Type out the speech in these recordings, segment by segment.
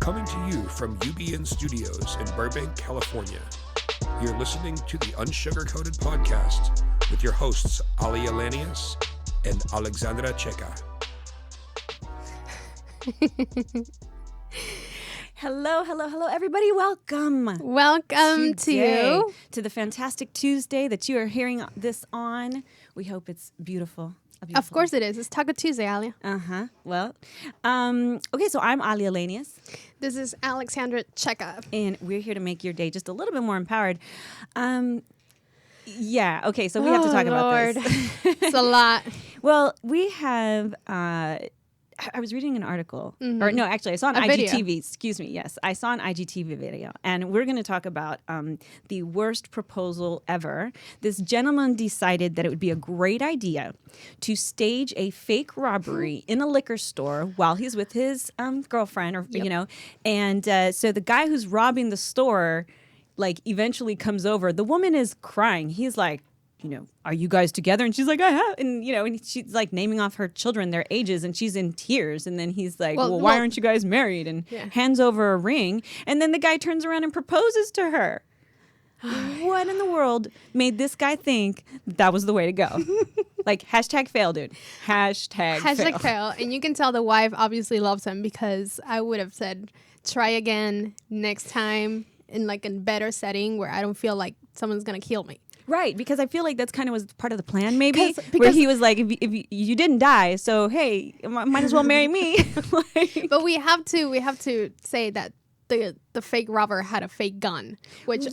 Coming to you from UBN Studios in Burbank, California. You're listening to the Unsugar-Coated Podcast with your hosts, Aalia and Alex and Alexandra Checa. Hello, everybody. Welcome to the fantastic Tuesday that you are hearing this on. We hope it's beautiful. Of course it is. It's Taco Tuesday, Alia. Well, okay, so I'm Aalia and Alex. This is Alexandra Checa. And we're here to make your day just a little bit more empowered. Yeah, okay, so we have to talk about this. It's a lot. Well, we have... I was reading an article, or no, actually, I saw an IGTV. Excuse me. Yes, I saw an IGTV video, and we're going to talk about the worst proposal ever. This gentleman decided that it would be a great idea to stage a fake robbery in a liquor store while he's with his girlfriend, or and so the guy who's robbing the store, like, eventually comes over. The woman is crying. He's like, are you guys together? And she's like, I have. And, and she's like naming off her children, their ages, and she's in tears. And then he's like, well, why aren't you guys married? And hands over a ring. And then the guy turns around and proposes to her. What in the world made this guy think that was the way to go? Like, #fail, dude. Hashtag fail. And you can tell the wife obviously loves him, because I would have said, try again next time in like a better setting where I don't feel like someone's going to kill me. Right, because I feel like that's kind of was part of the plan, maybe, where he was like, if you didn't die, so hey, might as well marry me. But we have to say that the fake robber had a fake gun, which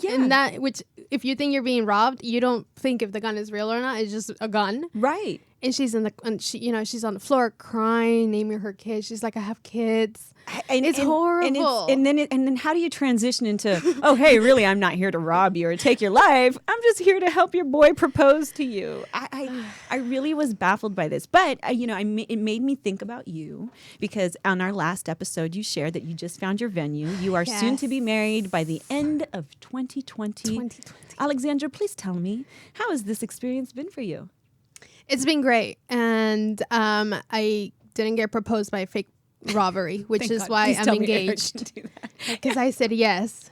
if you think you're being robbed, you don't think if the gun is real or not. It's just a gun, right? And she's she's on the floor crying, naming her kids. She's like, I have kids. And it's horrible. And then how do you transition into, oh, hey, really, I'm not here to rob you or take your life. I'm just here to help your boy propose to you. I really was baffled by this. But, it made me think about you, because on our last episode, you shared that you just found your venue. You are soon to be married by the end of 2020. Alexandra, please tell me, how has this experience been for you? It's been great. And I didn't get proposed by a fake robbery, which is why I'm engaged, because I said yes.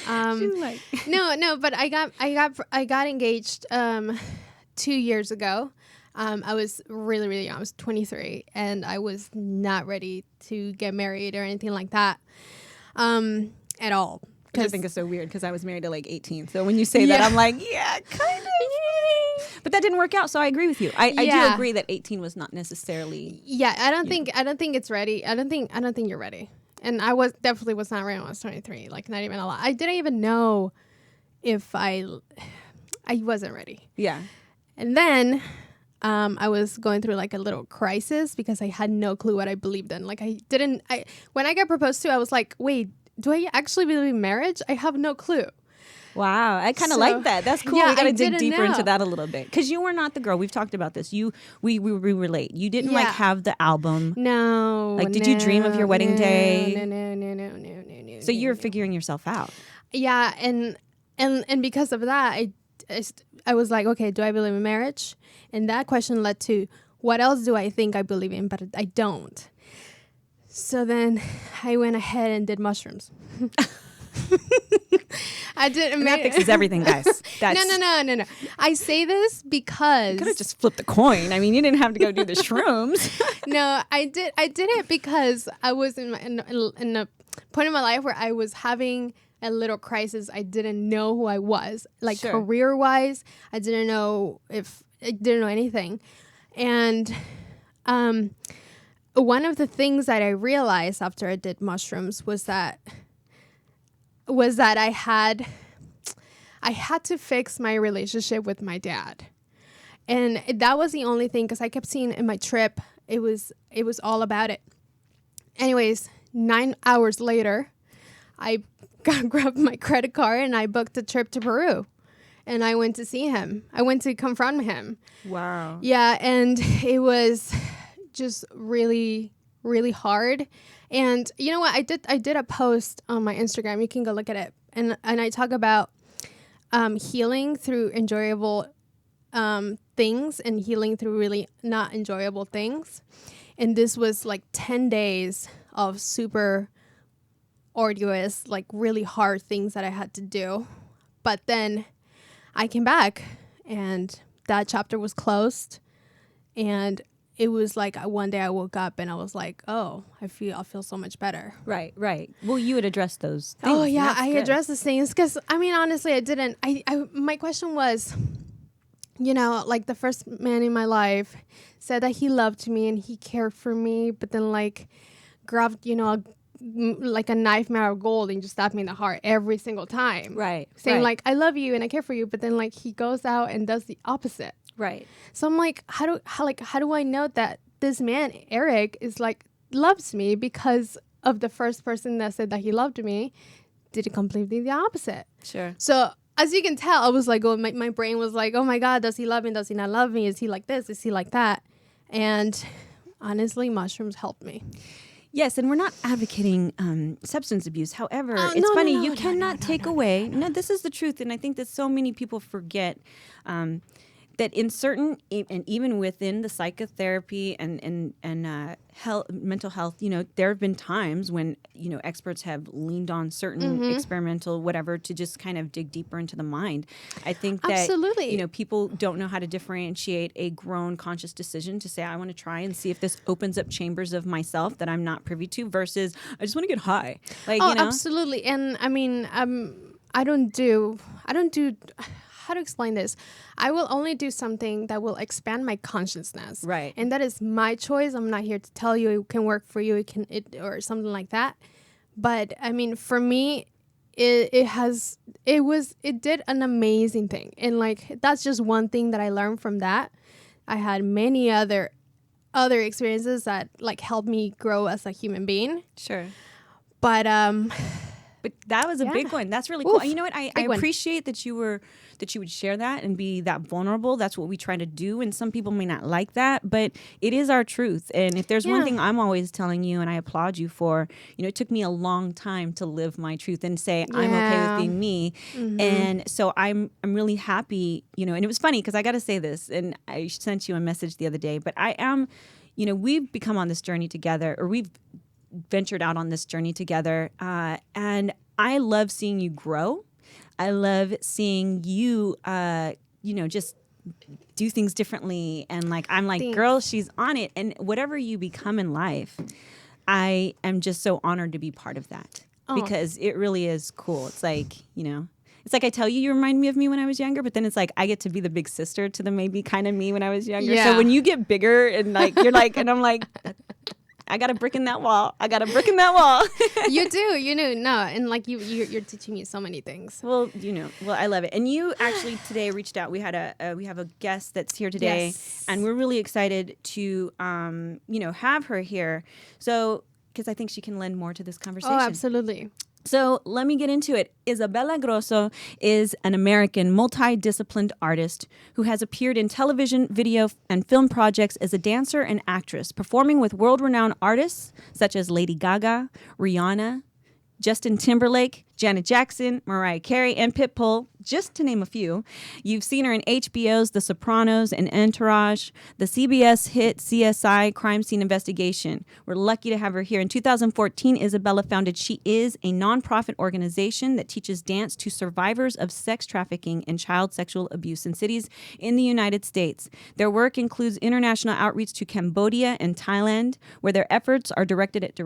No, but I got engaged 2 years ago. I was really, really young. I was 23, and I was not ready to get married or anything like that at all. Which I think is so weird, because I was married at like 18. So when you say that, I'm like, yeah, kind of. But that didn't work out, so I agree with you. I do agree that 18 was not necessarily. Yeah, I don't think it's ready. I don't think you're ready. And I definitely was not ready when I was 23. Like, not even a lot. I didn't even know if I wasn't ready. Yeah. And then I was going through like a little crisis, because I had no clue what I believed in. Like, when I got proposed to, I was like, wait, do I actually believe in marriage? I have no clue. Wow, I kind of like that. That's cool. We got to dig deeper into that a little bit, because you were not the girl. We've talked about this. We relate. You didn't like have the album. No. Like, did you dream of your wedding day? No. So you're figuring yourself out. Yeah, and because of that, I was like, okay, do I believe in marriage? And that question led to, what else do I think I believe in, but I don't. So then I went ahead and did mushrooms. I did. And that fixes everything, guys. No. I say this because you could have just flipped the coin. I mean, you didn't have to go do the shrooms. No, I did it because I was in a point in my life where I was having a little crisis. I didn't know who I was, like career-wise. I didn't know anything, and one of the things that I realized after I did mushrooms was that I had to fix my relationship with my dad. And that was the only thing, because I kept seeing in my trip, it was all about it. Anyways, 9 hours later, I grabbed my credit card and I booked a trip to Peru. And I went to see him. I went to confront him. Wow. Yeah, and it was just really, really hard. And you know what? I did a post on my Instagram. You can go look at it. And I talk about healing through enjoyable things and healing through really not enjoyable things. And this was like 10 days of super arduous, like really hard things that I had to do. But then I came back and that chapter was closed. And it was like one day I woke up and I was like, oh, I feel so much better. Right. Well, you would address those things. Oh, yeah, I addressed those things because, I mean, honestly, I didn't. My question was, you know, like the first man in my life said that he loved me and he cared for me, but then like grabbed, you know, like a knife made out of gold and just stabbed me in the heart every single time. Right. Saying like, I love you and I care for you, but then like he goes out and does the opposite. Right. So I'm like, how do I know that this man, Eric, is like loves me because of the first person that said that he loved me did completely the opposite. Sure. So as you can tell, I was like, oh, my brain was like, oh my God, does he love me? Does he not love me? Is he like this? Is he like that? And honestly, mushrooms helped me. Yes, and we're not advocating substance abuse. However, it's funny, you cannot take away. No, this is the truth, and I think that so many people forget that in certain, and even within the psychotherapy and health, mental health, you know, there have been times when, you know, experts have leaned on certain experimental whatever to just kind of dig deeper into the mind. I think that, Absolutely. you know, people don't know how to differentiate a grown conscious decision to say, I want to try and see if this opens up chambers of myself that I'm not privy to versus I just want to get high. Like, you know? Absolutely. And I mean, I don't do, how to explain this? I will only do something that will expand my consciousness. Right. And that is my choice. I'm not here to tell you it can work for you, or something like that. But I mean, for me, it did an amazing thing. And like, that's just one thing that I learned from that. I had many other experiences that like helped me grow as a human being. Sure. But that was a big one. That's really cool. You know what? I appreciate that you would share that and be that vulnerable. That's what we try to do. And some people may not like that, but it is our truth. And if there's one thing I'm always telling you, and I applaud you for, you know, it took me a long time to live my truth and say, I'm okay with being me. Mm-hmm. And so I'm really happy, you know, and it was funny because I got to say this, and I sent you a message the other day, but I am, you know, we've become on this journey together, or we've ventured out on this journey together, and I love seeing you grow. I love seeing you, you know, just do things differently. And like, I'm like, girl, she's on it. And whatever you become in life, I am just so honored to be part of that because it really is cool. It's like, you know, it's like I tell you, you remind me of me when I was younger, but then it's like I get to be the big sister to the maybe kind of me when I was younger. Yeah. So when you get bigger and like, you're like, and I'm like, I got a brick in that wall. You do, you know, no, and like you're teaching me so many things. Well, you know, I love it. And you actually today reached out. We had we have a guest that's here today, and we're really excited to, you know, have her here. So, because I think she can lend more to this conversation. Oh, absolutely. So let me get into it. Isabella Grosso is an American multidisciplined artist who has appeared in television, video, and film projects as a dancer and actress, performing with world-renowned artists such as Lady Gaga, Rihanna, Justin Timberlake, Janet Jackson, Mariah Carey, and Pitbull, just to name a few. You've seen her in HBO's The Sopranos and Entourage, the CBS hit CSI Crime Scene Investigation. We're lucky to have her here. In 2014, Isabella founded She Is, a nonprofit organization that teaches dance to survivors of sex trafficking and child sexual abuse in cities in the United States. Their work includes international outreach to Cambodia and Thailand, where their efforts are directed at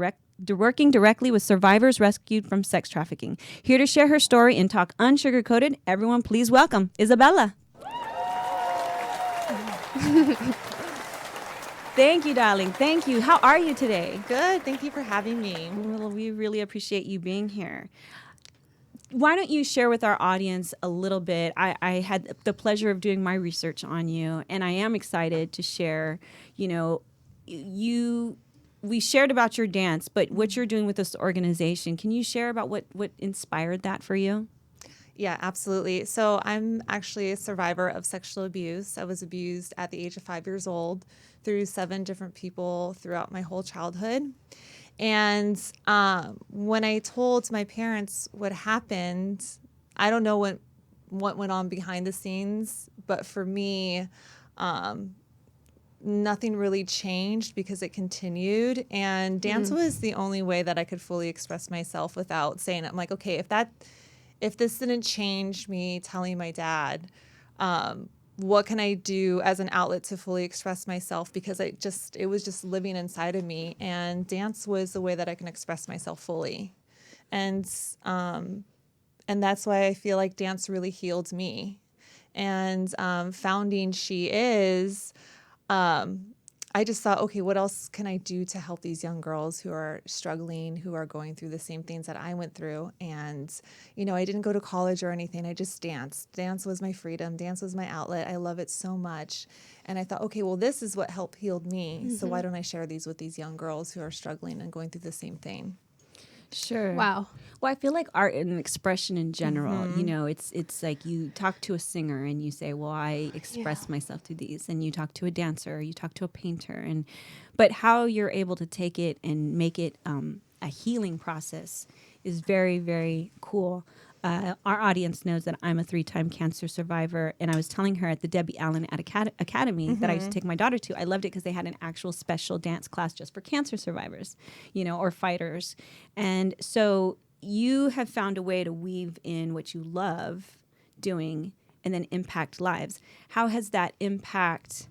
working directly with survivors rescued from sex trafficking. Here to share her story and talk unsugar-coated, everyone please welcome Isabella. Thank you, darling. Thank you. How are you today? Good. Thank you for having me. Well, we really appreciate you being here. Why don't you share with our audience a little bit? I had the pleasure of doing my research on you, and I am excited to share, you know, we shared about your dance, but what you're doing with this organization. Can you share about what inspired that for you? Yeah, absolutely. So I'm actually a survivor of sexual abuse. I was abused at the age of 5 years old through 7 different people throughout my whole childhood. And when I told my parents what happened, I don't know what went on behind the scenes, but for me, it was a nothing really changed because it continued. And dance was the only way that I could fully express myself without saying it. I'm like, okay, if this didn't change me telling my dad, what can I do as an outlet to fully express myself? Because it was just living inside of me, and dance was the way that I can express myself fully. And that's why I feel like dance really healed me. And founding She Is, I just thought, okay, what else can I do to help these young girls who are struggling, who are going through the same things that I went through? And, I didn't go to college or anything. I just danced. Dance was my freedom. Dance was my outlet. I love it so much. And I thought, okay, well, this is what healed me. So why don't I share these with these young girls who are struggling and going through the same thing? Sure. Wow. Well, I feel like art and expression in general, it's like you talk to a singer and you say, well, I express myself through these. And you talk to a dancer, or you talk to a painter. But how you're able to take it and make it a healing process is very, very cool. Our audience knows that I'm a 3-time cancer survivor, and I was telling her at the Debbie Allen Academy that I used to take my daughter to. I loved it because they had an actual special dance class just for cancer survivors, or fighters. And so you have found a way to weave in what you love doing and then impact lives. How has that impact,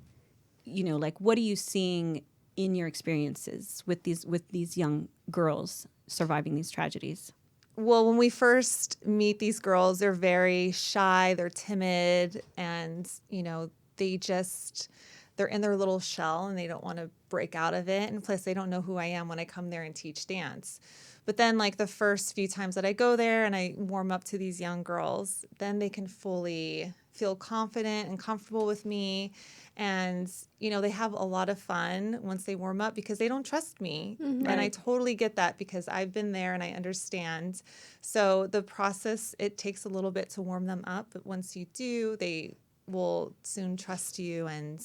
what are you seeing in your experiences with these young girls surviving these tragedies? Well, when we first meet these girls, they're very shy, they're timid, and, they're in their little shell and they don't want to break out of it. And plus, they don't know who I am when I come there and teach dance. But then, like, the first few times that I go there and I warm up to these young girls, then they can fully feel confident and comfortable with me. And, they have a lot of fun once they warm up because they don't trust me. And I totally get that because I've been there and I understand. So the process, it takes a little bit to warm them up. But once you do, they will soon trust you. And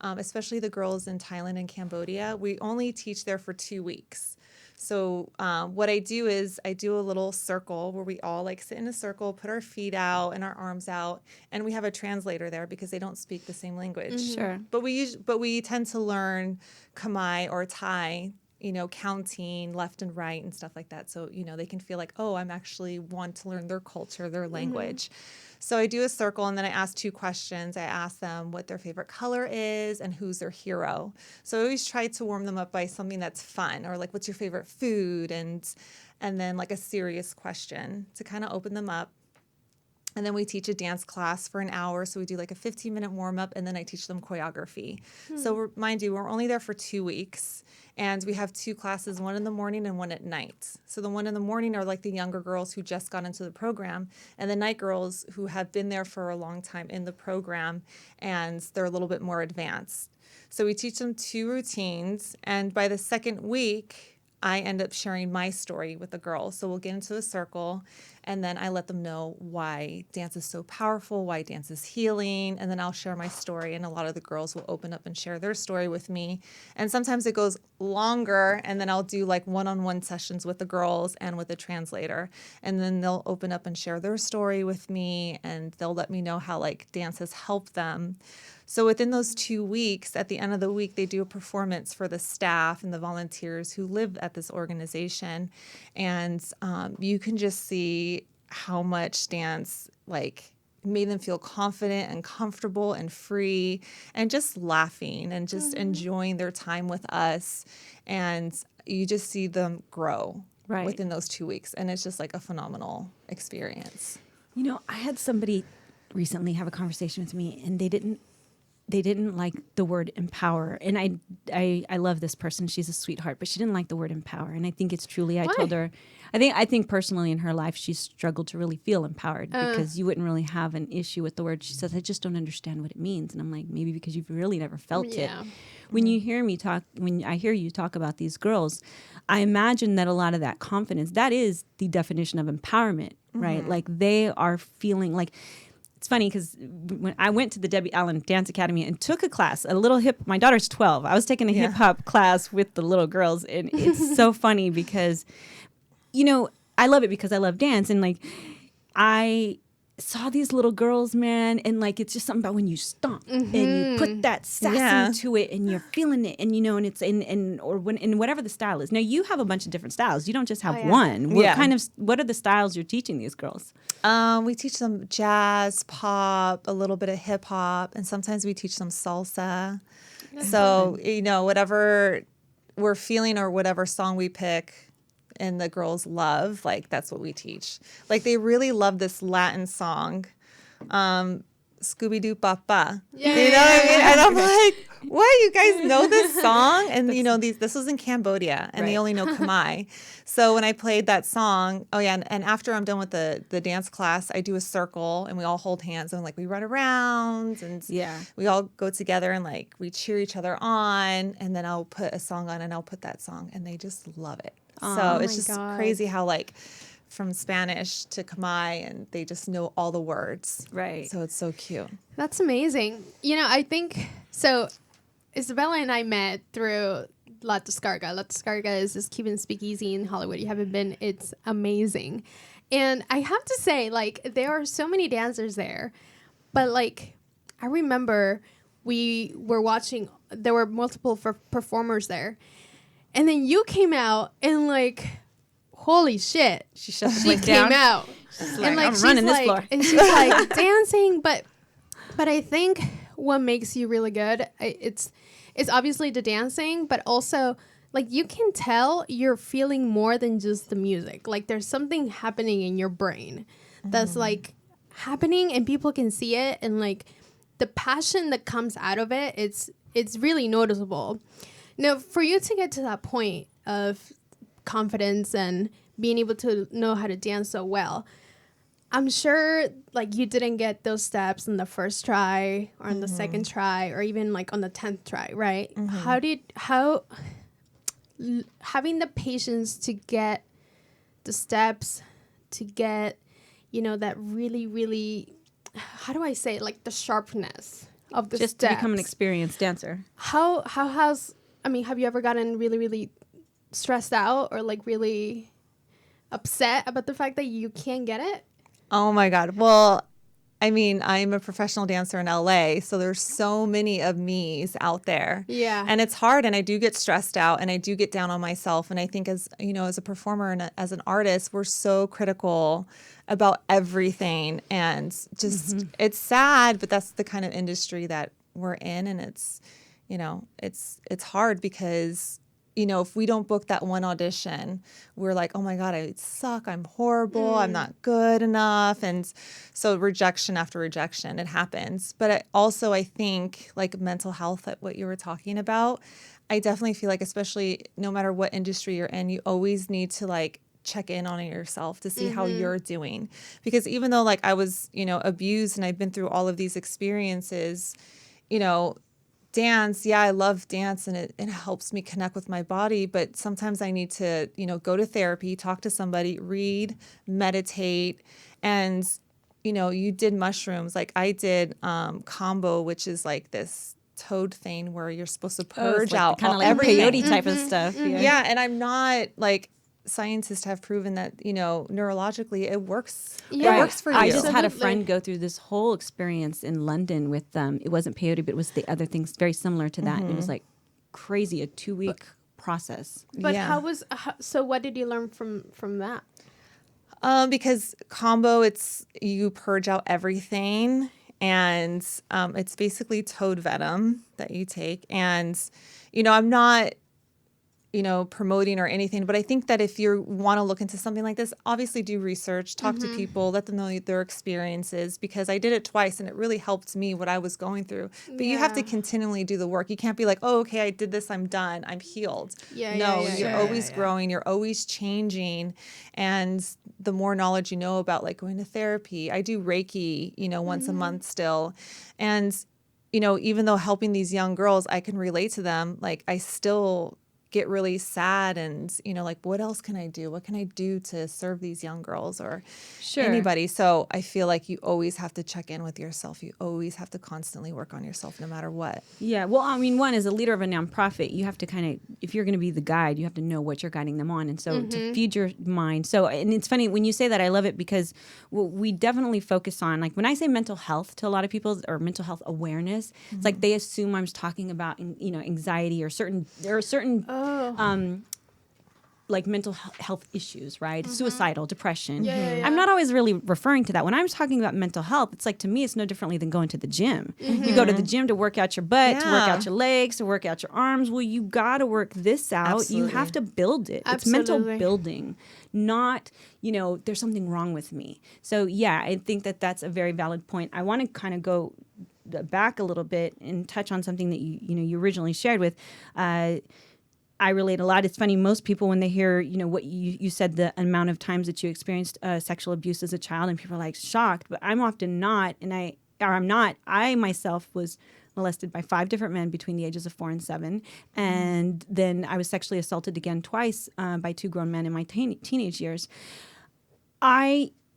especially the girls in Thailand and Cambodia, we only teach there for 2 weeks. So what I do is I do a little circle where we all sit in a circle, put our feet out and our arms out, and we have a translator there because they don't speak the same language. Sure. But we tend to learn Khmer or Thai, counting left and right and stuff like that. So, they can feel like, oh, I'm actually want to learn their culture, their language. So I do a circle and then I ask 2 questions. I ask them what their favorite color is and who's their hero. So I always try to warm them up by something that's fun, or what's your favorite food, and then a serious question to kind of open them up. And then we teach a dance class for an hour. So we do a 15-minute warm up, and then I teach them choreography. So mind you, we're only there for 2 weeks. And we have 2 classes, one in the morning and one at night. So the one in the morning are the younger girls who just got into the program, and the night girls who have been there for a long time in the program, and they're a little bit more advanced. So we teach them 2 routines, and by the second week, I end up sharing my story with the girls. So we'll get into a circle, and then I let them know why dance is so powerful, why dance is healing, and then I'll share my story, and a lot of the girls will open up and share their story with me. And sometimes it goes longer, and then I'll do one-on-one sessions with the girls and with the translator, and then they'll open up and share their story with me, and they'll let me know how dance has helped them. So within those 2 weeks, at the end of the week, they do a performance for the staff and the volunteers who live at this organization. And you can just see how much dance made them feel confident and comfortable and free and just laughing and just enjoying their time with us. And you just see them grow within those 2 weeks. And it's just a phenomenal experience. I had somebody recently have a conversation with me, and they didn't like the word empower. And I love this person. She's a sweetheart, but she didn't like the word empower. And I think it's truly, I told her, I think personally in her life, she's struggled to really feel empowered because you wouldn't really have an issue with the word. She says, I just don't understand what it means. And I'm like, maybe because you've really never felt it. When you hear me talk, when I hear you talk about these girls, I imagine that a lot of that confidence, that is the definition of empowerment, right? They are feeling it's funny because when I went to the Debbie Allen Dance Academy and took a class, my daughter's 12. I was taking a hip hop class with the little girls, and it's so funny because, I love it because I love dance, and I saw these little girls, man, and like it's just something about when you stomp and you put that sass into it and you're feeling it, and and it's in whatever the style is. Now you have a bunch of different styles. You don't just have one. What are the styles you're teaching these girls? We teach them jazz, pop, a little bit of hip hop, and sometimes we teach them salsa. So whatever we're feeling or whatever song we pick and the girls love, like that's what we teach. Like they really love this Latin song, Scooby Doo Papa. Yeah. You know what I mean? And I'm like, what? You guys know this song? And this was in Cambodia, and they only know Khmer. So when I played that song, and after I'm done with the dance class, I do a circle and we all hold hands and like we run around and we all go together and like we cheer each other on, and then I'll put a song on and I'll put that song and they just love it. So it's just crazy how like from Spanish to Khmer and they just know all the words. Right. So it's so cute. That's amazing. I think so. Isabella and I met through La Descarga. La Descarga is this Cuban speakeasy in Hollywood. You haven't been. It's amazing. And I have to say, like, there are so many dancers there. But, like, I remember we were watching. There were multiple performers there. And then you came out and, like, holy shit. She shut the She place came down. out. She's And, like, I'm running this like, floor. And she's, like, dancing. But I think what makes you really good, it's obviously the dancing, but also like you can tell you're feeling more than just the music. Like there's something happening in your brain that's like happening and people can see it, and like the passion that comes out of it, it's really noticeable. Now, for you to get to that point of confidence and being able to know how to dance so well, I'm sure like you didn't get those steps in the first try or on the second try or even like on the 10th try, right? How having the patience to get the steps, to get, that really, really, how do I say it? Like the sharpness of the Just steps. to become an experienced dancer. Have you ever gotten really, really stressed out or like really upset about the fact that you can't get it? Oh my God. Well, I mean, I'm a professional dancer in LA, so there's so many of me's out there. Yeah. And it's hard, and I do get stressed out and I do get down on myself. And I think as a performer and as an artist, we're so critical about everything, and just it's sad, but that's the kind of industry that we're in. And it's hard because if we don't book that one audition, we're like, oh my God, I suck. I'm horrible. I'm not good enough. And so rejection after rejection, it happens. But I think like mental health, what you were talking about, I definitely feel like, especially no matter what industry you're in, you always need to like check in on yourself to see how you're doing. Because even though like I was, abused and I've been through all of these experiences, dance, I love dance and it helps me connect with my body, but sometimes I need to, go to therapy, talk to somebody, read, meditate, and, you did mushrooms. Like I did combo, which is like this toad thing where you're supposed to purge out kind of like everything. peyote type of stuff. Yeah, and I'm not like scientists have proven that neurologically it works. Yeah. It works for you. I just had a friend go through this whole experience in London with it wasn't peyote, but it was the other things very similar to that. And it was like crazy, a 2-week process. But so what did you learn from that? Because combo, you purge out everything, and it's basically toad venom that you take. And I'm not promoting or anything, but I think that if you want to look into something like this, obviously do research, talk to people, let them know their experiences, because I did it twice and it really helped me what I was going through. But you have to continually do the work. You can't be like, oh, okay, I did this, I'm done, I'm healed. You're always growing, you're always changing. And the more knowledge you know about like going to therapy, I do Reiki, once a month still. And, even though helping these young girls, I can relate to them, like I still get really sad and, like, what else can I do? What can I do to serve these young girls or anybody? So I feel like you always have to check in with yourself. You always have to constantly work on yourself no matter what. Yeah. Well, I mean, one, as a leader of a nonprofit, you have to kind of, if you're going to be the guide, you have to know what you're guiding them on. And so to feed your mind. So, and it's funny when you say that, I love it because we definitely focus on, like, when I say mental health to a lot of people or mental health awareness, it's like they assume I'm talking about, anxiety or certain like mental health issues, right? Suicidal, depression. I'm not always really referring to that. When I'm talking about mental health, it's like, to me, it's no differently than going to the gym. You go to the gym to work out your butt, to work out your legs, to work out your arms. Well, you got to work this out. Absolutely. You have to build it. Absolutely. It's mental building, not, there's something wrong with me. So yeah, I think that that's a very valid point. I want to kind of go back a little bit and touch on something that you originally shared with. I relate a lot. It's funny, most people, when they hear, what you said, the amount of times that you experienced sexual abuse as a child, and people are like shocked, but I'm often not, I'm not. I myself was molested by 5 different men between the ages of 4 and 7. And then I was sexually assaulted again twice by 2 grown men in my teenage years.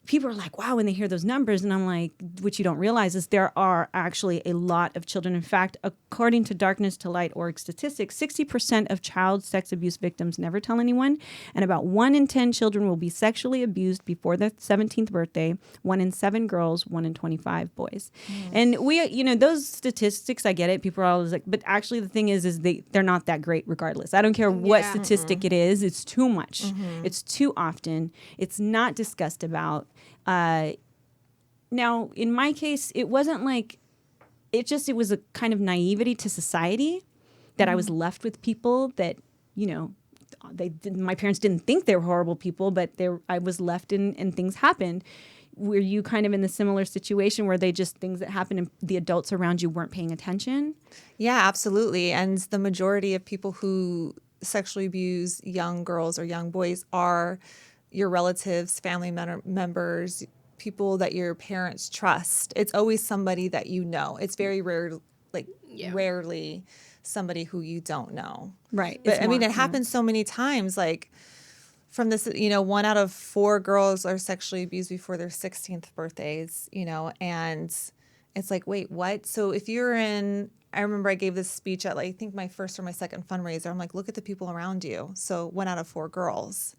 People are like, wow, when they hear those numbers. And I'm like, what you don't realize is there are actually a lot of children. In fact, according to Darkness to Light org statistics, 60% of child sex abuse victims never tell anyone. And about 1 in 10 children will be sexually abused before their 17th birthday. 1 in 7 girls, 1 in 25 boys. And we, those statistics, I get it. People are always like, but actually the thing is they're not that great regardless. I don't care what statistic it is. It's too much. It's too often. It's not discussed about. Now, in my case, it wasn't like, it was a kind of naivety to society that I was left with people that, my parents didn't think they were horrible people, but I was left and things happened. Were you kind of in the similar situation where things that happened and the adults around you weren't paying attention? Yeah, absolutely. And the majority of people who sexually abuse young girls or young boys are your relatives, family members, people that your parents trust. It's always somebody that you know. It's very rare, rarely somebody who you don't know. Right. But it happens so many times. Like from this, 1 out of 4 girls are sexually abused before their 16th birthdays, and it's like, wait, what? So if you're I remember I gave this speech at I think my first or my second fundraiser. I'm like, look at the people around you. So 1 out of 4 girls.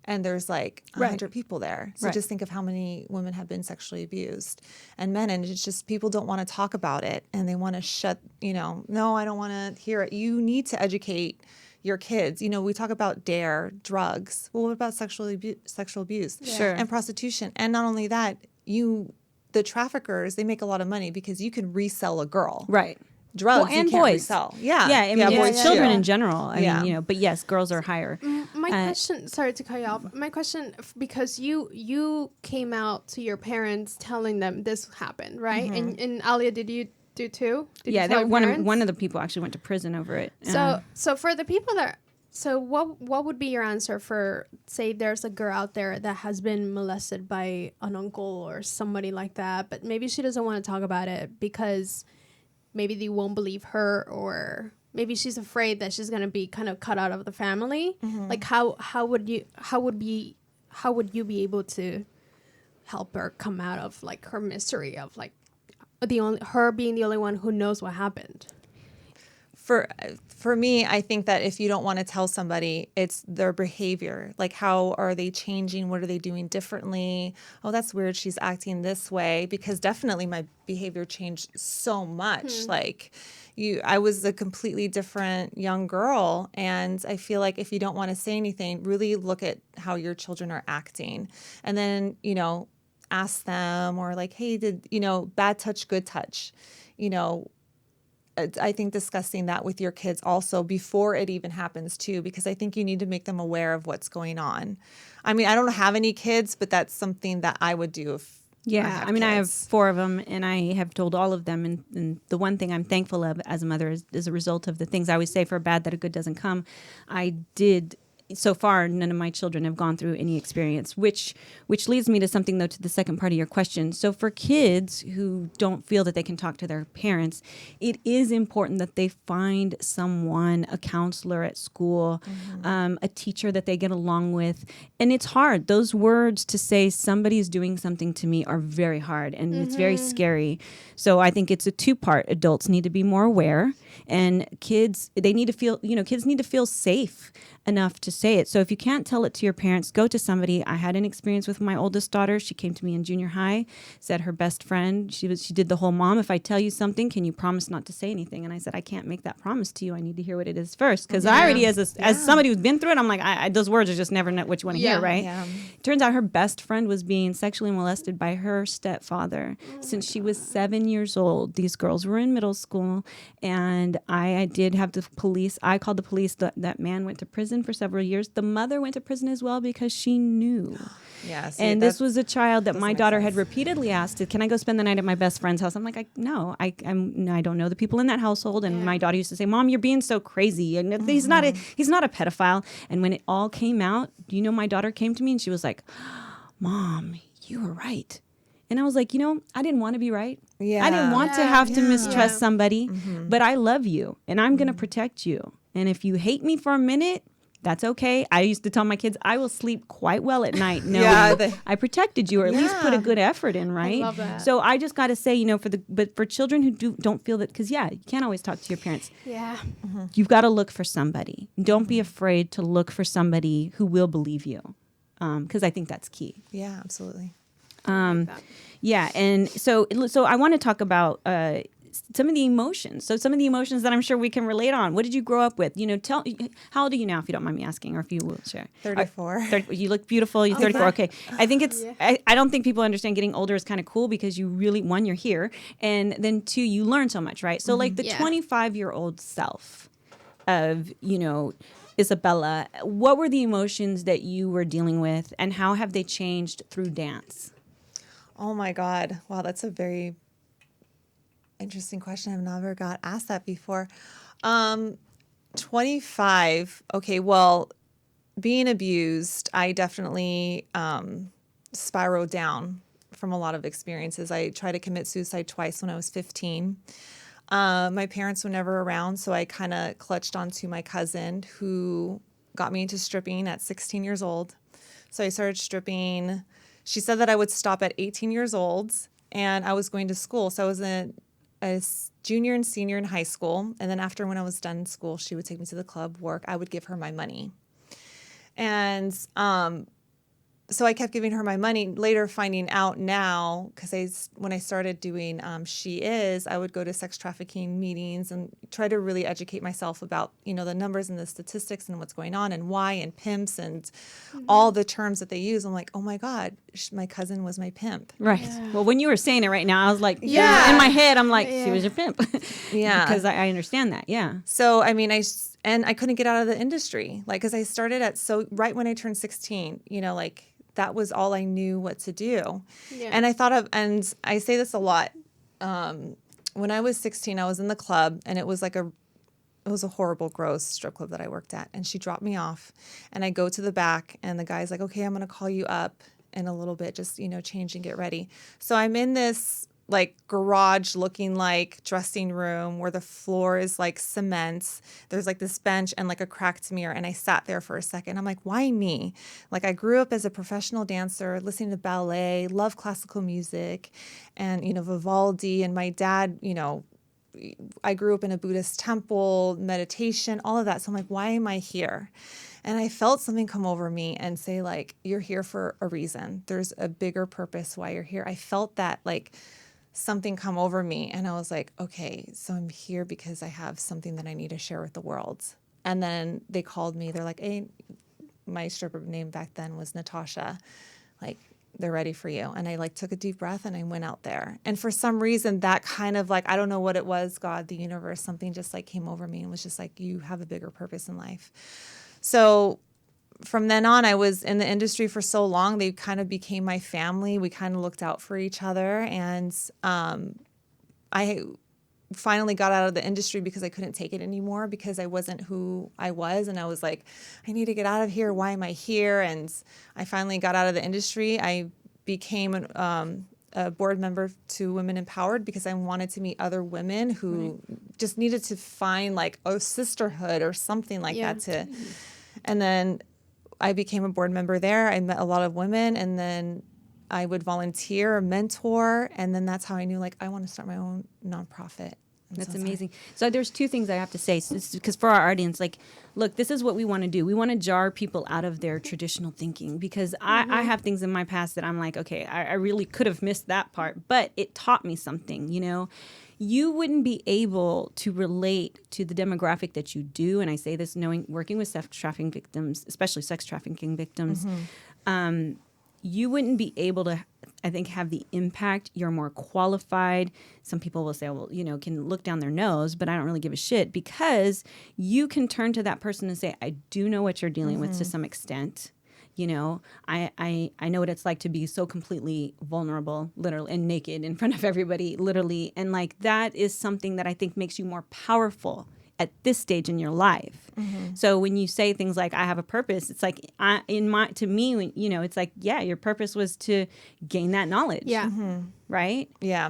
And there's 100 people there. So just think of how many women have been sexually abused and men. And it's just people don't want to talk about it. And they want to shut, no, I don't want to hear it. You need to educate your kids. We talk about DARE, drugs. Well, what about sexual abuse? Sure. And prostitution. And not only that, the traffickers, they make a lot of money because you can resell a girl. Right. Drugs and you can't boys. Resell. Boys, children in general. I mean, but yes, girls are higher. My question, sorry to cut you off. My question, because you came out to your parents telling them this happened, right? And Aalia, did you do too? One of the people actually went to prison over it. So for the people what would be your answer for, say, there's a girl out there that has been molested by an uncle or somebody like that, but maybe she doesn't want to talk about it because maybe they won't believe her, or maybe she's afraid that she's going to be kind of cut out of the family. Like how would you be able to help her come out of her mystery of her being the only one who knows what happened? For me, I think that if you don't want to tell somebody, it's their behavior. Like, how are they changing? What are they doing differently? Oh, that's weird. She's acting this way. Because definitely my behavior changed so much. I was a completely different young girl. And I feel like if you don't want to say anything, really look at how your children are acting. And then, ask them, or hey, did, bad touch, good touch, I think discussing that with your kids also before it even happens too, because I think you need to make them aware of what's going on. I mean, I don't have any kids, but that's something that I would do if I have 4 of them, and I have told all of them. And the one thing I'm thankful of as a mother is a result of the things I always say, for bad that a good doesn't come. I did so far, none of my children have gone through any experience, which leads me to something, though, to the second part of your question. So for kids who don't feel that they can talk to their parents, it is important that they find someone, a counselor at school, a teacher that they get along with. And it's hard. Those words to say somebody's doing something to me are very hard, and it's very scary. So I think it's a two-part. Adults need to be more aware, and kids need to feel safe enough to say it. So if you can't tell it to your parents, go to somebody. I had an experience with my oldest daughter. She came to me in junior high, said her best friend, she did the whole, Mom, if I tell you something, can you promise not to say anything? And I said, I can't make that promise to you. I need to hear what it is first. Because I already, as somebody who's been through it, I'm like, those words are just never what you want to hear, right? Yeah. Turns out her best friend was being sexually molested by her stepfather since she was 7 years old. These girls were in middle school, and I did have the police. I called the police. That man went to prison for several years. The mother went to prison as well because she knew. Yeah, see, and this was a child that my daughter had repeatedly asked, can I go spend the night at my best friend's house? I'm like, no, I don't know the people in that household. And my daughter used to say, Mom, you're being so crazy. And he's not a pedophile. And when it all came out, my daughter came to me and she was like, Mom, you were right. And I was like, I didn't want to be right. Yeah. I didn't want to have to mistrust somebody, but I love you and I'm going to protect you. And if you hate me for a minute, that's okay. I used to tell my kids, I will sleep quite well at night knowing I protected you, or at least put a good effort in, right? I love that. So I just got to say, but for children who don't feel that, because you can't always talk to your parents. Yeah. You've got to look for somebody. Don't be afraid to look for somebody who will believe you, because I think that's key. Yeah, absolutely. Yeah, and so I want to talk about some of the emotions. So some of the emotions that I'm sure we can relate on. What did you grow up with? How old are you now, if you don't mind me asking, or if you will share? 34. You look beautiful. You're 34. Okay. I think it's, I don't think people understand getting older is kind of cool because you really, one, you're here. And then two, you learn so much, right? So like the 25-year-old self of, Isabella, what were the emotions that you were dealing with, and how have they changed through dance? Oh my God. Wow, that's a very interesting question. I've never got asked that before. 25. Okay, well, being abused, I definitely spiraled down from a lot of experiences. I tried to commit suicide twice when I was 15. My parents were never around, so I kind of clutched onto my cousin who got me into stripping at 16 years old. So I started stripping. She said that I would stop at 18 years old, and I was going to school. So I was a junior and senior in high school. And then after, when I was done in school, she would take me to the club, work. I would give her my money. And so I kept giving her my money, later finding out now, because when I started doing She Is, I would go to sex trafficking meetings and try to really educate myself about, the numbers and the statistics and what's going on and why, and pimps and all the terms that they use. I'm like, oh my God, my cousin was my pimp. Right. Yeah. Well, when you were saying it right now, I was like, in my head, I'm like, she was your pimp. Because I understand that. Yeah. So, I mean, I couldn't get out of the industry, because I started right when I turned 16, that was all I knew what to do. Yeah. And and I say this a lot. When I was 16, I was in the club, and it was a horrible, gross strip club that I worked at. And she dropped me off, and I go to the back, and the guy's like, okay, I'm going to call you up in a little bit, just, change and get ready. So I'm in this garage looking dressing room where the floor is cement. There's this bench and a cracked mirror. And I sat there for a second. I'm like, why me? I grew up as a professional dancer, listening to ballet, love classical music and, Vivaldi. And my dad, I grew up in a Buddhist temple, meditation, all of that. So I'm like, why am I here? And I felt something come over me and say, you're here for a reason. There's a bigger purpose why you're here. I felt that something come over me, and I was like, okay, so I'm here because I have something that I need to share with the world. And then they called me. They're like, hey, my stripper name back then was Natasha. They're ready for you. And I took a deep breath and I went out there. And for some reason, that kind of I don't know what it was, God, the universe, something just came over me and was just you have a bigger purpose in life. So from then on, I was in the industry for so long, they kind of became my family. We kind of looked out for each other. And finally got out of the industry because I couldn't take it anymore, because I wasn't who I was. And I was like, I need to get out of here. Why am I here? And I finally got out of the industry. I became a board member to Women Empowered because I wanted to meet other women who just needed to find like a sisterhood or something like that and then I became a board member there. I met a lot of women, and then I would volunteer, mentor, and then that's how I knew, like, I want to start my own nonprofit. That's amazing. So there's two things I have to say, because for our audience, like, look, this is what we want to do. We want to jar people out of their traditional thinking, because I have things in my past that I'm like, okay, I really could have missed that part, but it taught me something, you know? You wouldn't be able to relate to the demographic that you do, and I say this working with sex trafficking victims, especially sex trafficking victims, you wouldn't be able to, I think, have the impact. You're more qualified. Some people will say, well, you know, can look down their nose, but I don't really give a shit, because you can turn to that person and say, I do know what you're dealing with to some extent. You know, I know what it's like to be so completely vulnerable, literally, and naked in front of everybody, literally. And like, that is something that I think makes you more powerful at this stage in your life. So when you say things like, I have a purpose, it's like, to me, you know, it's like, yeah, your purpose was to gain that knowledge. Yeah. Right? Yeah.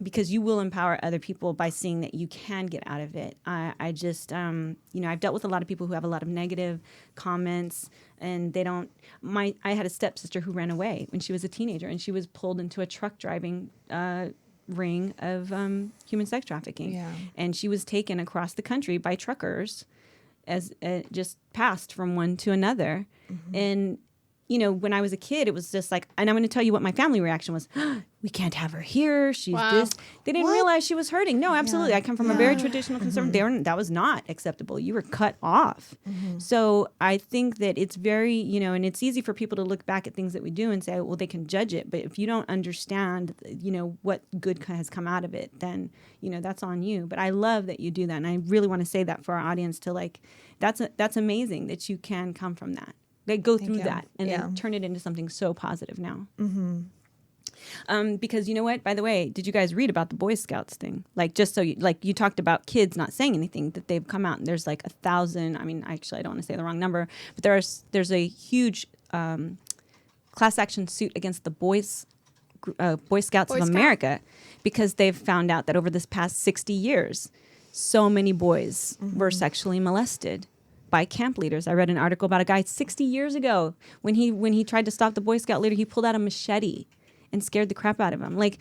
Because you will empower other people by seeing that you can get out of it. I just, you know, I've dealt with a lot of people who have a lot of negative comments, and they don't. I had a stepsister who ran away when she was a teenager, and she was pulled into a truck driving ring of human sex trafficking. Yeah. And she was taken across the country by truckers, as just passed from one to another. And you know, when I was a kid, it was just like, and I'm going to tell you what my family reaction was. We can't have her here. She's this. They didn't realize she was hurting. No, absolutely. I come from a very traditional conservative. That was not acceptable. You were cut off. So I think that it's very, you know, and it's easy for people to look back at things that we do and say, well, they can judge it. But if you don't understand, you know, what good has come out of it, then, you know, that's on you. But I love that you do that. And I really want to say that for our audience, to like, that's amazing that you can come from that. They go through that and then turn it into something so positive now. Because you know what? By the way, did you guys read about the Boy Scouts thing? Like, just so you talked about kids not saying anything, that they've come out and there's like 1,000. I mean, actually, I don't want to say the wrong number, but there's a huge class action suit against the Boy Scouts of America, because they've found out that over this past 60 years, so many boys were sexually molested by camp leaders. I read an article about a guy 60 years ago when he tried to stop the Boy Scout leader, he pulled out a machete and scared the crap out of him. Like,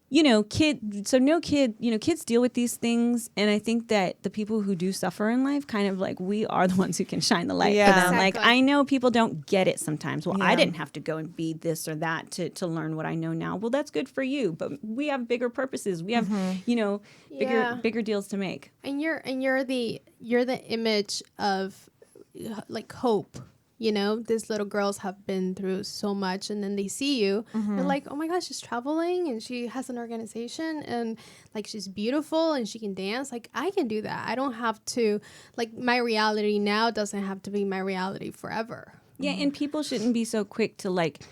you know, kids deal with these things, and I think that the people who do suffer in life, kind of like, we are the ones who can shine the light for them. Exactly. Like, I know people don't get it sometimes. Well, I didn't have to go and be this or that to learn what I know now. Well, that's good for you, but we have bigger purposes. We have, you know, bigger deals to make. And you're the image of like hope. You know, these little girls have been through so much, and then they see you, they're like, oh my gosh, she's traveling and she has an organization, and like, she's beautiful and she can dance. Like, I can do that. I don't have to, like, my reality now doesn't have to be my reality forever. Yeah, and people shouldn't be so quick to like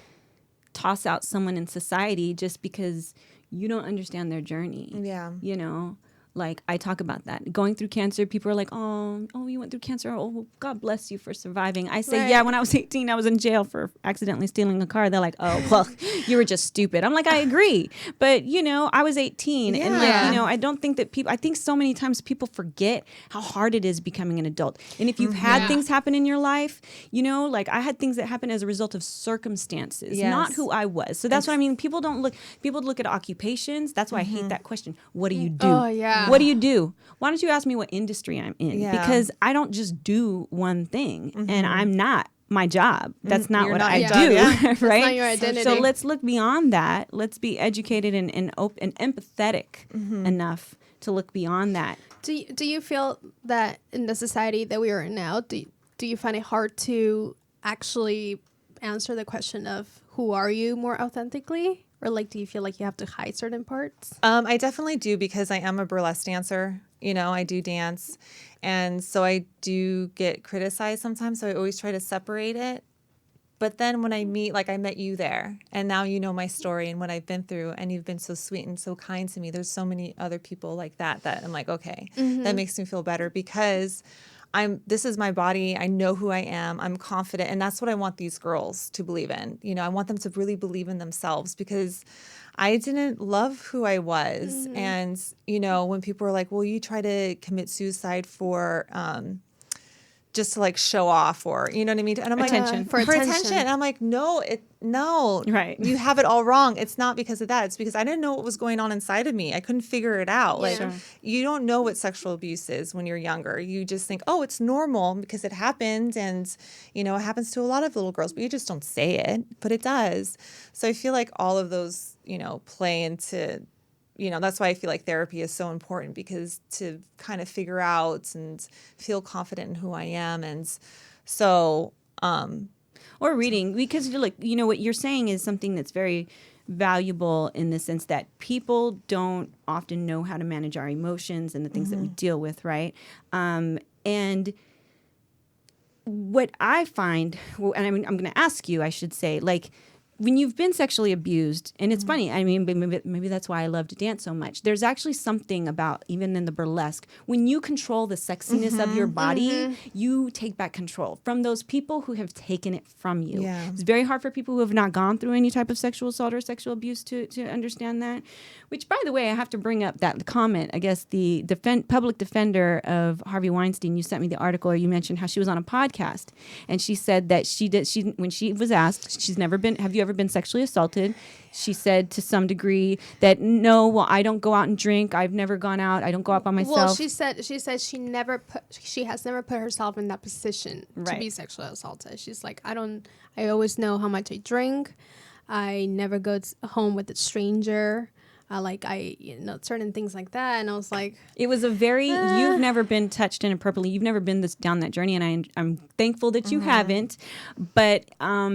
toss out someone in society just because you don't understand their journey. Yeah. You know? Like, I talk about that. Going through cancer, people are like, oh, you went through cancer. Oh, God bless you for surviving. I say, yeah, when I was 18, I was in jail for accidentally stealing a car. They're like, oh, well, you were just stupid. I'm like, I agree. But, you know, I was 18. And, like, you know, I don't think that I think so many times people forget how hard it is becoming an adult. And if you've had things happen in your life, you know, like, I had things that happened as a result of circumstances, not who I was. So that's what I mean. People look at occupations. That's why I hate that question. What do you do? Oh, yeah. What do you do? Why don't you ask me what industry I'm in? Yeah. Because I don't just do one thing, and I'm not my job. That's not what I do, right? That's not your identity. So let's look beyond that. Let's be educated and open and empathetic enough to look beyond that. Do you feel that in the society that we are in now, do you find it hard to actually answer the question of who are you more authentically? Or like, do you feel like you have to hide certain parts? I definitely do, because I am a burlesque dancer. You know, I do dance. And so I do get criticized sometimes. So I always try to separate it. But then when I met you there, and now you know my story and what I've been through, and you've been so sweet and so kind to me. There's so many other people like that I'm like, okay, that makes me feel better because this is my body. I know who I am. I'm confident. And that's what I want these girls to believe in. You know, I want them to really believe in themselves because I didn't love who I was. And, you know, when people were like, well, you try to commit suicide for, just to like show off or, you know what I mean? And I'm Attention. like, for attention. And I'm like, no. Right. You have it all wrong. It's not because of that. It's because I didn't know what was going on inside of me. I couldn't figure it out. Like you don't know what sexual abuse is when you're younger. You just think, oh, it's normal because it happened. And, you know, it happens to a lot of little girls, but you just don't say it, but it does. So I feel like all of those, you know, play into, you know, that's why I feel like therapy is so important because to kind of figure out and feel confident in who I am. And so, or reading, because you're like, you know, what you're saying is something that's very valuable in the sense that people don't often know how to manage our emotions and the things that we deal with. Right. And what I find, and I'm going to ask you, I should say, like, when you've been sexually abused, and it's funny, I mean, maybe that's why I love to dance so much. There's actually something about, even in the burlesque, when you control the sexiness of your body, you take back control from those people who have taken it from you. Yeah. It's very hard for people who have not gone through any type of sexual assault or sexual abuse to understand that. Which, by the way, I have to bring up that comment. I guess the public defender of Harvey Weinstein, you sent me the article, or you mentioned how she was on a podcast, and she said that when she was asked, she's never been, have you ever been sexually assaulted? She said to some degree that no, well, I don't go out and drink. I've never gone out. I don't go out by myself. Well, she said she has never put herself in that position to be sexually assaulted. She's like, I always know how much I drink. I never go home with a stranger. Certain things like that. And I was like, it was a very, you've never been touched inappropriately. You've never been down that journey. And I'm thankful that you haven't. But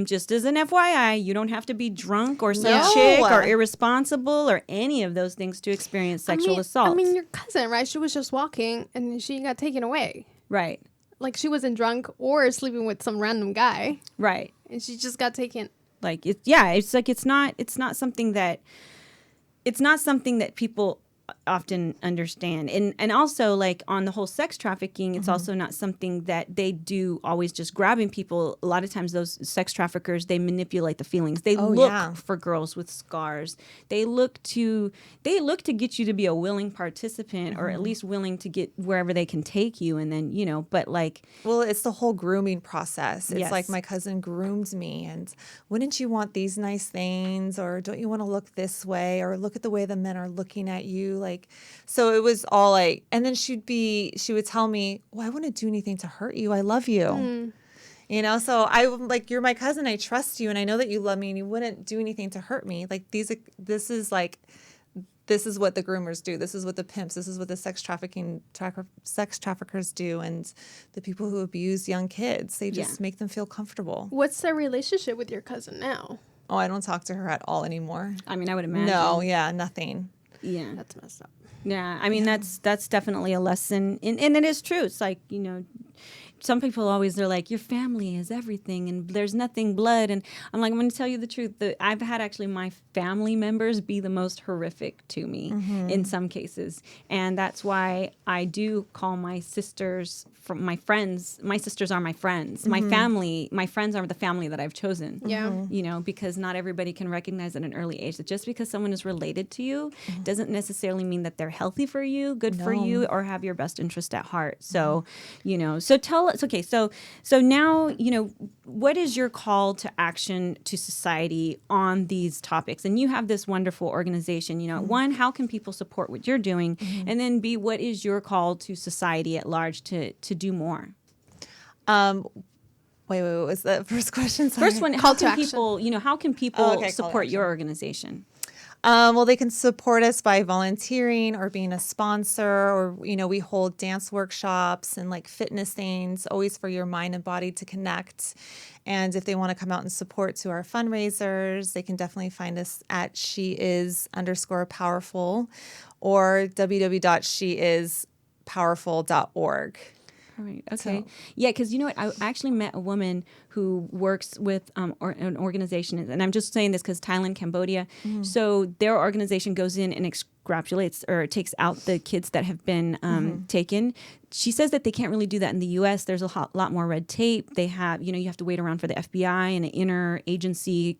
just as an FYI, you don't have to be drunk or some chick or irresponsible or any of those things to experience sexual assault. I mean, your cousin, right? She was just walking and she got taken away. Right. Like she wasn't drunk or sleeping with some random guy. Right. And she just got taken. Like, it's not something that people often understand. And also, like, on the whole sex trafficking, it's also not something that they do always just grabbing people. A lot of times those sex traffickers, they manipulate the feelings. They look for girls with scars. They look to get you to be a willing participant or at least willing to get wherever they can take you. And then, you know, but like... Well, it's the whole grooming process. It's like my cousin groomed me and wouldn't you want these nice things? Or don't you want to look this way? Or look at the way the men are looking at you. Like, so it was all like, and then she would tell me, well, I wouldn't do anything to hurt you. I love you. You know, so I'm like, you're my cousin. I trust you. And I know that you love me and you wouldn't do anything to hurt me. Like this is what the groomers do. This is what the pimps, this is what the sex traffickers do. And the people who abuse young kids, they just make them feel comfortable. What's the relationship with your cousin now? Oh, I don't talk to her at all anymore. I mean, I would imagine. No, nothing. Yeah. That's messed up. Yeah, I mean, that's definitely a lesson. And it is true. It's like, you know, some people always, they're like, your family is everything and there's nothing blood. And I'm like, I'm going to tell you the truth. I've had actually my family members be the most horrific to me in some cases. And that's why I do call my sisters from my friends. My sisters are my friends. My family, my friends are the family that I've chosen. Yeah. You know, because not everybody can recognize at an early age that just because someone is related to you doesn't necessarily mean that they're healthy for you, good for you, or have your best interest at heart. So, you know, so tell us, okay, so now, you know, what is your call to action to society on these topics? And you have this wonderful organization, you know, one, how can people support what you're doing? And then B, what is your call to society at large to do more? Wait, what was the first question? Sorry. First one, how can people support your organization? Well, they can support us by volunteering or being a sponsor, or, you know, we hold dance workshops and like fitness things, always for your mind and body to connect. And if they want to come out and support to our fundraisers, they can definitely find us at sheis_powerful or www.sheispowerful.org. Right. Okay. Yeah, because you know what? I actually met a woman who works with an organization, and I'm just saying this because Thailand, Cambodia. So their organization goes in and extrapolates or takes out the kids that have been taken. She says that they can't really do that in the U.S. There's a lot more red tape. They have, you have to wait around for the FBI and an inner agency,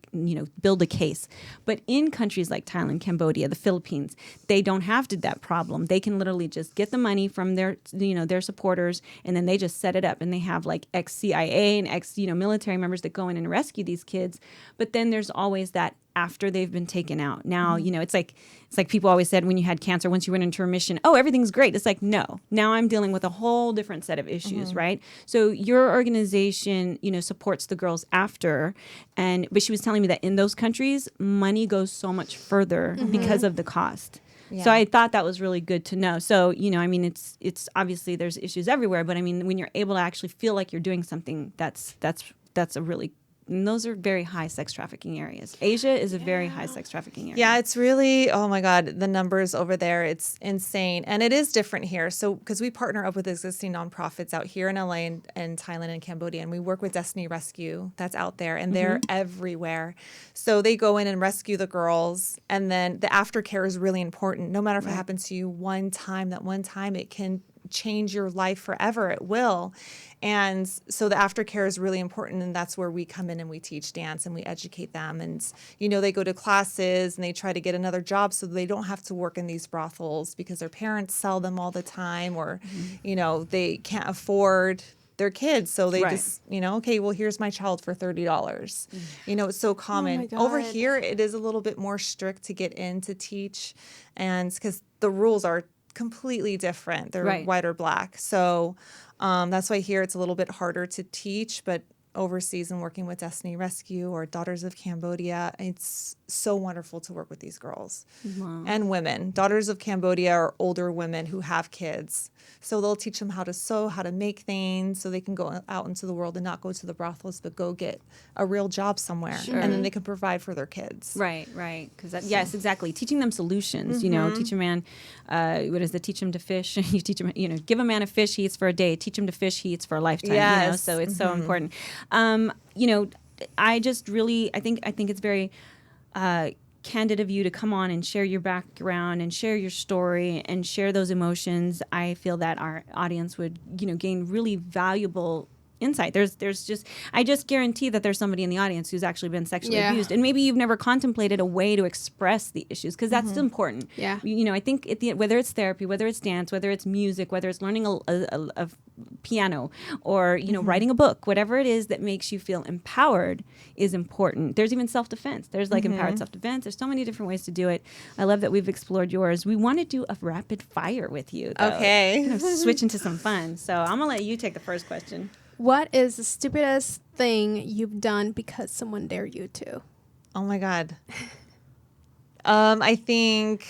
build a case. But in countries like Thailand, Cambodia, the Philippines, they don't have that problem. They can literally just get the money from their supporters, and then they just set it up. And they have like ex-CIA and ex-military members that go in and rescue these kids. But then there's always that after they've been taken out. Now, it's like people always said when you had cancer, once you went into remission, oh, everything's great. It's like, no, now I'm dealing with a whole different set of issues, right? So your organization, supports the girls after, but she was telling me that in those countries, money goes so much further because of the cost. Yeah. So I thought that was really good to know. So, it's obviously there's issues everywhere, but I mean, when you're able to actually feel like you're doing something, that's a really, and those are very high sex trafficking areas. Asia is a very high sex trafficking area. Yeah, it's really, oh my God, the numbers over there, it's insane. And it is different here. So, because we partner up with existing nonprofits out here in LA and Thailand and Cambodia, and we work with Destiny Rescue that's out there, and they're everywhere. So they go in and rescue the girls, and then the aftercare is really important. No matter if it happens to you one time, it can change your life forever. It will. And so the aftercare is really important, and that's where we come in and we teach dance and we educate them. And, they go to classes and they try to get another job so they don't have to work in these brothels because their parents sell them all the time, or, they can't afford their kids. So they just, okay, well, here's my child for $30. It's so common. Over here, it is a little bit more strict to get in to teach, and because the rules are completely different. They're white or black. So that's why here it's a little bit harder to teach, but overseas and working with Destiny Rescue or Daughters of Cambodia, it's so wonderful to work with these girls and women. Daughters of Cambodia are older women who have kids. So they'll teach them how to sew, how to make things, so they can go out into the world and not go to the brothels, but go get a real job somewhere. Sure. And then they can provide for their kids. Right. Because yes, exactly. Teaching them solutions, teach a man, teach him to fish. You teach him, give a man a fish, he eats for a day. Teach him to fish, he eats for a lifetime. Yes. So it's so important. I just really, I think it's very candid of you to come on and share your background and share your story and share those emotions. I feel that our audience would, gain really valuable insight. I just guarantee that there's somebody in the audience who's actually been sexually abused, and maybe you've never contemplated a way to express the issues, because that's important. Yeah. I think whether it's therapy, whether it's dance, whether it's music, whether it's learning a piano, or writing a book, whatever it is that makes you feel empowered is important. There's even self-defense. There's empowered self-defense. There's so many different ways to do it. I love that we've explored yours. We want to do a rapid fire with you, though. Okay. Switch into some fun. So I'm gonna let you take the first question. What is the stupidest thing you've done because someone dared you to? Oh my God. I think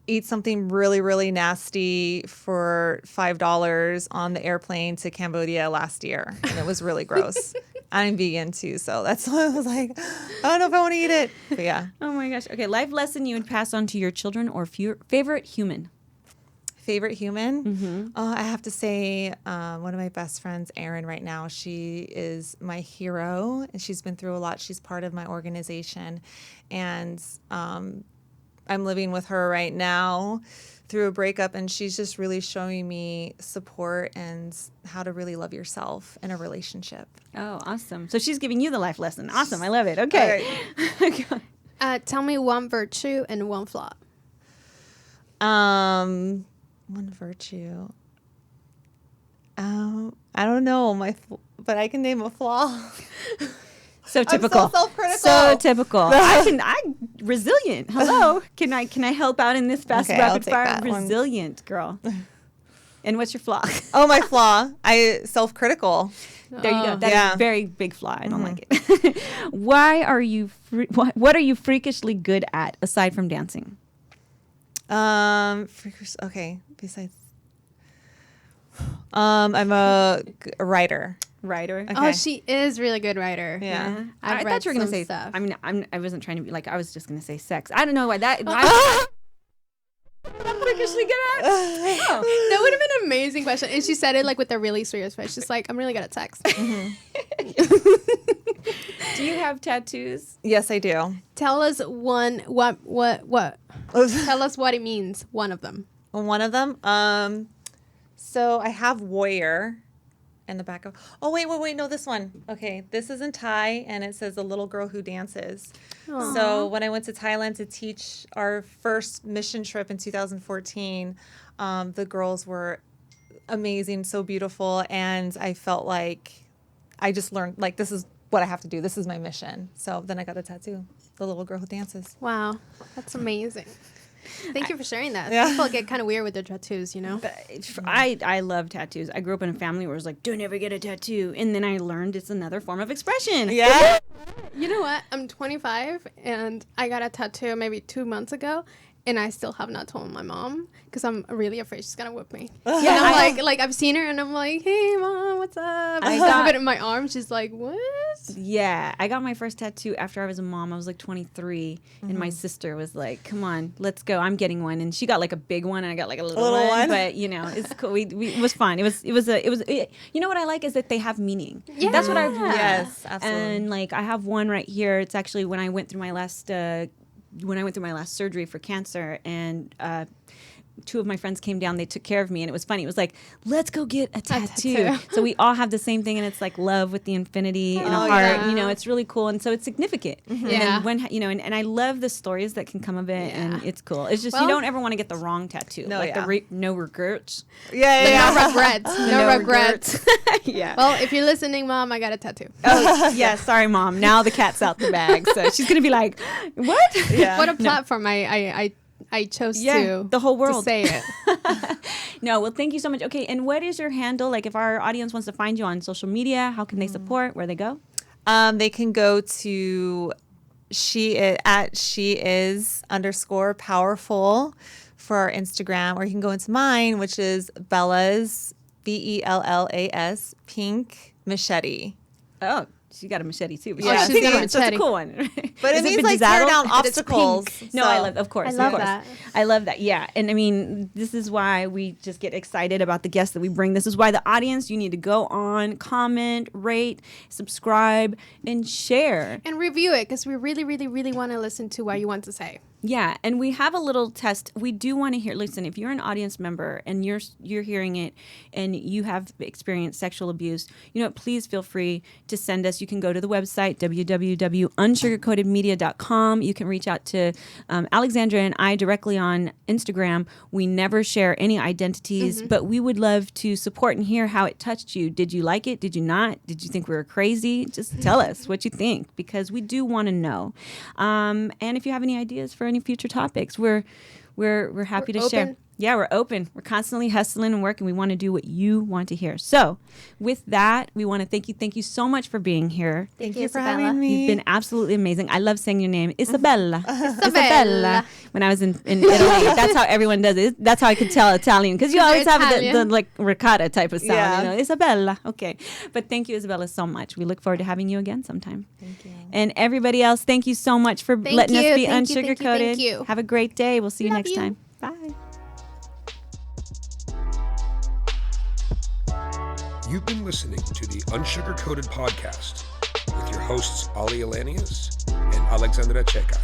eat something really, really nasty for $5 on the airplane to Cambodia last year. And it was really gross. I'm vegan too, so that's why I was like, I don't know if I want to eat it. But yeah. Oh my gosh. Okay, life lesson you would pass on to your children or favorite human? Favorite human? I have to say one of my best friends, Erin, right now, she is my hero, and she's been through a lot. She's part of my organization, and I'm living with her right now through a breakup, and she's just really showing me support and how to really love yourself in a relationship. Oh, awesome. So she's giving you the life lesson. Awesome. I love it. Okay. Right. Tell me one virtue and one flaw. One virtue. I don't know but I can name a flaw. So typical. I'm so self-critical. So typical. I'm resilient. Hello. Can I help out in this fast rapid fire? Resilient, girl. And what's your flaw? Oh, my flaw. Self-critical. There you go. That's a very big flaw. I don't like it. What are you freakishly good at aside from dancing? Okay. Besides, I'm a writer. Okay. Oh, she is really good writer. Yeah. I thought you were gonna say stuff. I mean, I wasn't trying to be like. I was just gonna say sex. I don't know why that. I'm freakishly good at. That would have been amazing question. And she said it like with a really serious face. She's like, I'm really good at sex. Do you have tattoos? Yes, I do. Tell us one. What? Tell us what it means. One of them. One of them. So I have warrior in the back of. Oh wait. No, this one. Okay, this is in Thai, and it says the little girl who dances. Aww. So when I went to Thailand to teach our first mission trip in 2014, the girls were amazing, so beautiful, and I felt like I just learned like this is what I have to do. This is my mission. So then I got a tattoo, the little girl who dances. Wow, that's amazing. Thank you for sharing that. Yeah. People get kind of weird with their tattoos, you know? I love tattoos. I grew up in a family where it was like, don't ever get a tattoo. And then I learned it's another form of expression. Yeah. You know what? I'm 25 and I got a tattoo maybe 2 months ago. And I still have not told my mom because I'm really afraid she's gonna whip me. Yeah, and I'm like I've seen her and I'm like, hey mom, what's up? I have it in my arm. She's like, what? Yeah, I got my first tattoo after I was a mom. I was like 23, and my sister was like, come on, let's go. I'm getting one, and she got like a big one, and I got like a little one. But you know, it's cool. It was fun. It was. You know what I like is that they have meaning. Yeah. That's what I've learned. Yes, absolutely. And like I have one right here. It's actually when I went through my last surgery for cancer, and two of my friends came down, they took care of me, and it was funny. It was like, let's go get a tattoo. So we all have the same thing, and it's like love with the infinity and a heart. Yeah. You know, it's really cool, and so it's significant. Mm-hmm. And then when, you know, and I love the stories that can come of it, and it's cool. It's just, you don't ever want to get the wrong tattoo. No, like no regrets. No regrets. No regrets. Yeah. Well, if you're listening, mom, I got a tattoo. Oh, yeah, sorry, mom. Now the cat's out the bag. So she's going to be like, what? Yeah. What a platform I chose to the whole world to say it. No, well, thank you so much. Okay, and what is your handle? Like, if our audience wants to find you on social media, how can they support? Where they go? They can go to she is _powerful for our Instagram, or you can go into mine, which is Bella's BELLAS pink machete. Oh, she got a machete too. But Yeah, she's got a That's a machete. cool one. But it means like tear down obstacles. No, So- I love, of course. I love of course. that. I love that. Yeah. And I mean, this is why we just get excited about the guests that we bring. This is why the audience, you need to go on, comment, rate, subscribe, and share. And review it because we really, really, really want to listen to what you want to say. Yeah, and we have a little test. We do want to hear. Listen, if you're an audience member and you're hearing it, and you have experienced sexual abuse, you know, please feel free to send us. You can go to the website www.unsugarcoatedmedia.com. You can reach out to Alexandra and I directly on Instagram. We never share any identities, but we would love to support and hear how it touched you. Did you like it? Did you not? Did you think we were crazy? Just tell us what you think, because we do want to know. And if you have any ideas for any future topics, we're happy to share. open. Yeah, we're open. We're constantly hustling and working. We want to do what you want to hear. So with that, we want to thank you. Thank you so much for being here. Thank you for Isabella. having me. You've been absolutely amazing. I love saying your name, Isabella. Isabella. When I was in Italy, that's how everyone does it. That's how I could tell Italian, because you always have the Italian. like ricotta type of sound. Yeah. You know, Isabella. Okay, but thank you, Isabella, so much. We look forward to having you again sometime. Thank you. And everybody else, thank you so much for Thank letting you, us be thank you, unsugarcoated. thank you. Have a great day. We'll see you Love next you. time. Bye. You've been listening to the Unsugar Coated Podcast with your hosts, Aalia and Alex and Alexandra Checa.